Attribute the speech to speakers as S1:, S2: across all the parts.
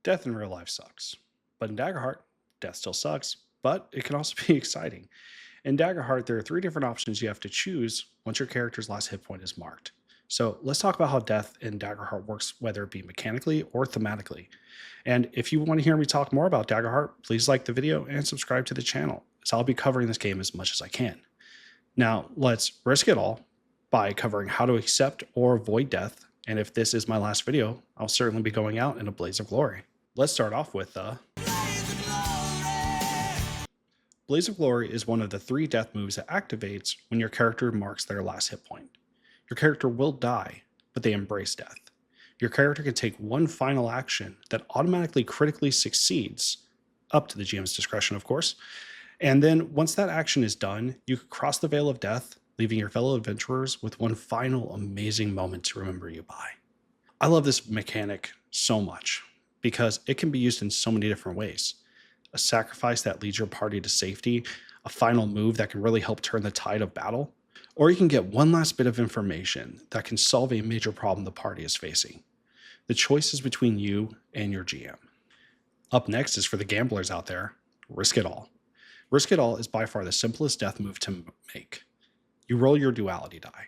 S1: Death in real life sucks. But in Daggerheart, death still sucks, but it can also be exciting. In Daggerheart, there are three different options you have to choose once your character's last hit point is marked. So let's talk about how death in Daggerheart works, whether it be mechanically or thematically. And if you want to hear me talk more about Daggerheart, please like the video and subscribe to the channel, as I'll be covering this game as much as I can. Now, let's risk it all by covering how to accept or avoid death. And if this is my last video, I'll certainly be going out in a blaze of glory. Let's start off with Blaze of Glory is one of the three death moves that activates when your character marks their last hit point. Your character will die, but they embrace death. Your character can take one final action that automatically critically succeeds, up to the GM's discretion, of course. And then once that action is done, you can cross the veil of death, leaving your fellow adventurers with one final amazing moment to remember you by. I love this mechanic so much because it can be used in so many different ways. A sacrifice that leads your party to safety, a final move that can really help turn the tide of battle, or you can get one last bit of information that can solve a major problem the party is facing. The choice is between you and your GM. Up next is for the gamblers out there, Risk It All. Risk It All is by far the simplest death move to make. You roll your duality die.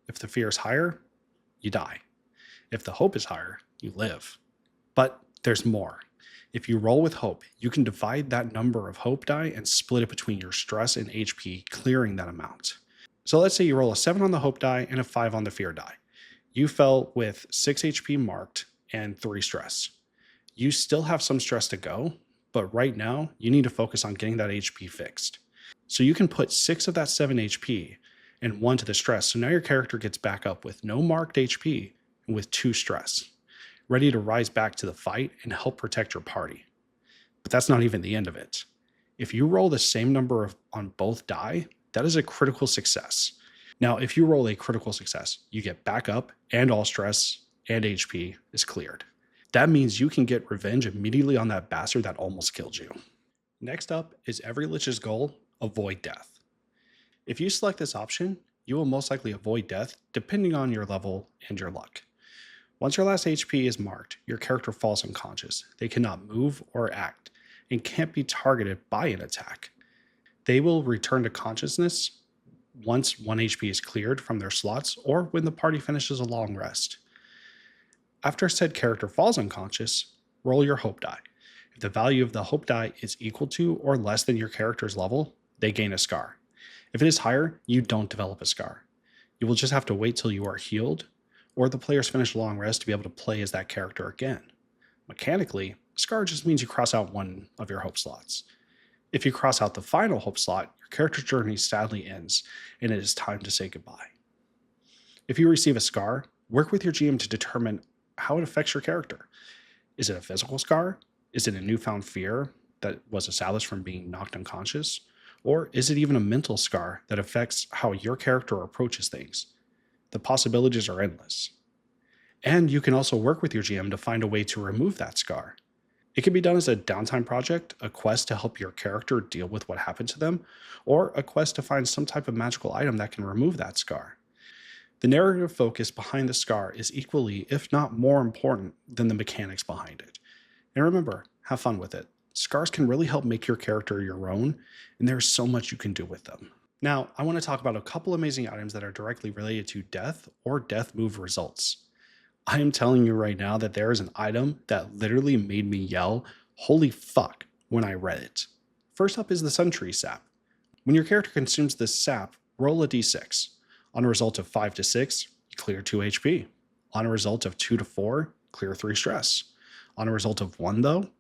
S1: If the fear is higher, you die. If the hope is higher, you live. But there's more. If you roll with hope, you can divide that number of hope die and split it between your stress and HP, clearing that amount. So let's say you roll a 7 on the hope die and a 5 on the fear die. You fell with 6 HP marked and 3 stress. You still have some stress to go, but right now you need to focus on getting that HP fixed. So you can put 6 of that 7 HP and 1 to the stress. So now your character gets back up with no marked HP and with 2 stress, ready to rise back to the fight and help protect your party. But that's not even the end of it. If you roll the same number on both die, that is a critical success. Now, if you roll a critical success, you get back up and all stress and HP is cleared. That means you can get revenge immediately on that bastard that almost killed you. Next up is every Lich's goal, avoid death. If you select this option, you will most likely avoid death depending on your level and your luck. Once your last HP is marked, your character falls unconscious. They cannot move or act and can't be targeted by an attack. They will return to consciousness once 1 HP is cleared from their slots or when the party finishes a long rest. After said character falls unconscious, roll your hope die. If the value of the hope die is equal to or less than your character's level, they gain a scar. If it is higher, you don't develop a scar. You will just have to wait till you are healed or the players finish a long rest to be able to play as that character again. Mechanically, scar just means you cross out one of your hope slots. If you cross out the final hope slot, your character's journey sadly ends, and it is time to say goodbye. If you receive a scar, work with your GM to determine how it affects your character. Is it a physical scar? Is it a newfound fear that was established from being knocked unconscious? Or is it even a mental scar that affects how your character approaches things? The possibilities are endless. And you can also work with your GM to find a way to remove that scar. It can be done as a downtime project, a quest to help your character deal with what happened to them, or a quest to find some type of magical item that can remove that scar. The narrative focus behind the scar is equally, if not more important than the mechanics behind it. And remember, have fun with it. Scars can really help make your character your own, and there's so much you can do with them. Now, I want to talk about a couple amazing items that are directly related to death or death move results. I am telling you right now that there is an item that literally made me yell, "Holy fuck," when I read it. First up is the Sun Tree Sap. When your character consumes this sap, roll a d6. On a result of 5 to 6, you clear 2 HP. On a result of 2 to 4, clear 3 stress. On a result of 1 though,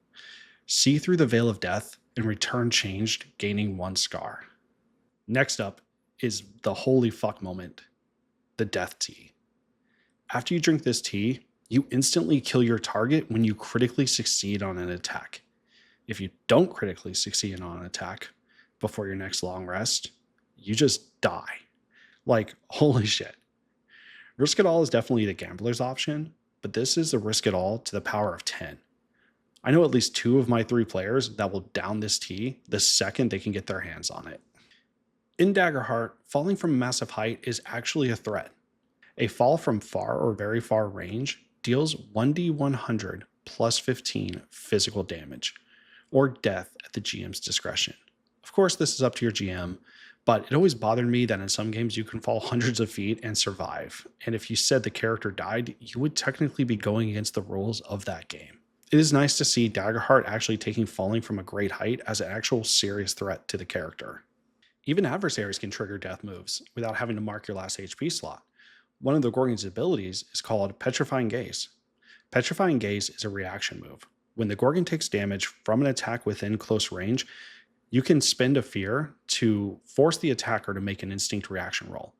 S1: see through the veil of death and return changed, gaining 1 scar. Next up is the holy fuck moment, the death tea. After you drink this tea, you instantly kill your target when you critically succeed on an attack. If you don't critically succeed on an attack before your next long rest, you just die. Like, holy shit. Risk It All is definitely the gambler's option, but this is a Risk It All to the power of 10. I know at least 2 of my 3 players that will down this tea the second they can get their hands on it. In Daggerheart, falling from a massive height is actually a threat. A fall from far or very far range deals 1d100 plus 15 physical damage, or death at the GM's discretion. Of course, this is up to your GM, but it always bothered me that in some games you can fall hundreds of feet and survive. And if you said the character died, you would technically be going against the rules of that game. It is nice to see Daggerheart actually taking falling from a great height as an actual serious threat to the character. Even adversaries can trigger death moves without having to mark your last HP slot. One of the Gorgon's abilities is called Petrifying Gaze. Petrifying Gaze is a reaction move. When the Gorgon takes damage from an attack within close range, you can spend a fear to force the attacker to make an instinct reaction roll.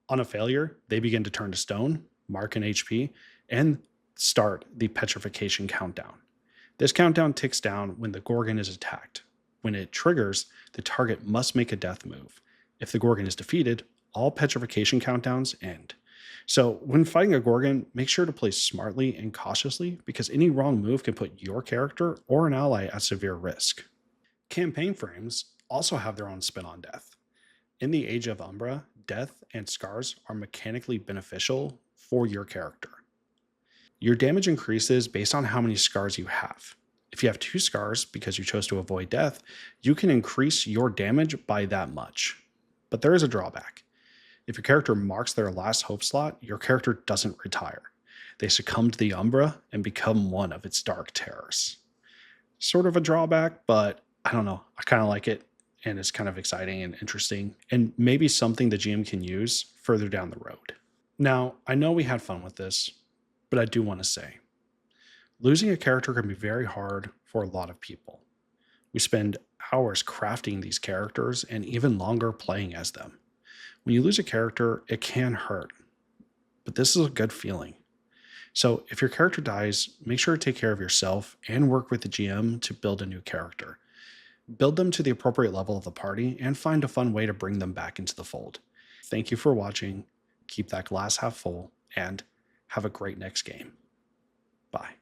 S1: On a failure, they begin to turn to stone, mark an HP, and start the petrification countdown. This countdown ticks down when the Gorgon is attacked. When it triggers, the target must make a death move. If the Gorgon is defeated, all petrification countdowns end. So when fighting a Gorgon, make sure to play smartly and cautiously because any wrong move can put your character or an ally at severe risk. Campaign frames also have their own spin on death. In the Age of Umbra, death and scars are mechanically beneficial for your character. Your damage increases based on how many scars you have. If you have 2 scars because you chose to avoid death, you can increase your damage by that much. But there is a drawback. If your character marks their last hope slot, your character doesn't retire. They succumb to the Umbra and become one of its dark terrors. Sort of a drawback, but I don't know. I kind of like it, and it's kind of exciting and interesting, and maybe something the GM can use further down the road. Now, I know we had fun with this, but I do want to say, losing a character can be very hard for a lot of people. We spend hours crafting these characters and even longer playing as them. When you lose a character, it can hurt, but this is a good feeling. So if your character dies, make sure to take care of yourself and work with the GM to build a new character. Build them to the appropriate level of the party and find a fun way to bring them back into the fold. Thank you for watching. Keep that glass half full and have a great next game. Bye.